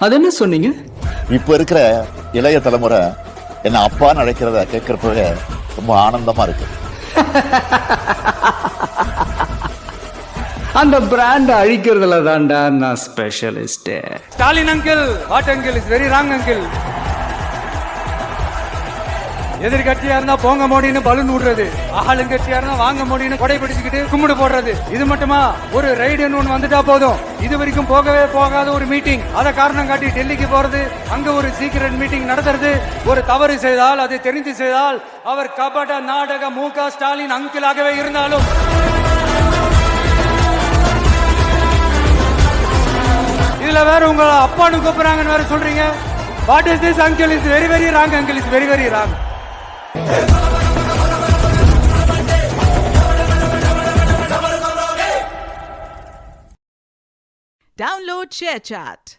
அது என்ன சொன்னீங்க? இப்ப இருக்கிற இளைய தலைமுறை என்ன அப்பான்னு அழைக்கிறத கேட்கறப்பவே ரொம்ப ஆனந்தமா இருக்கு. அந்த பிராண்ட் அழிக்கிறதுல தான்டா நான் specialist. Stalin uncle, what uncle is very wrong uncle. எதிர்கட்சியா இருந்தா போங்க மோடின்னு பலூன் விடுறது, ஆளுங்கட்சியா இருந்தா வாங்க மோடின்னு கொடை பிடிச்சுக்கிட்டு கும்பிடு போடுறது. இது மட்டுமா? ஒரு ரைடுன்னு ஒன்று வந்துட்டா போதும், இது வரைக்கும் போகவே போகாத ஒரு மீட்டிங், அதை காரணம் காட்டி டெல்லிக்கு போறது, அங்க ஒரு சீக்கிரட் மீட்டிங் நடத்துறது. ஒரு தவறு செய்தால், அதை தெரிந்து செய்தால், அவர் கபட நாடக மு.க. ஸ்டாலின் அங்கிளாகவே இருந்தாலும் இதுல வேற உங்களை அப்பான்னு கூப்பிடுறாங்கன்னு வேற சொல்றீங்க. What is this uncle? Is very very wrong uncle, is very very wrong. Download ShareChat.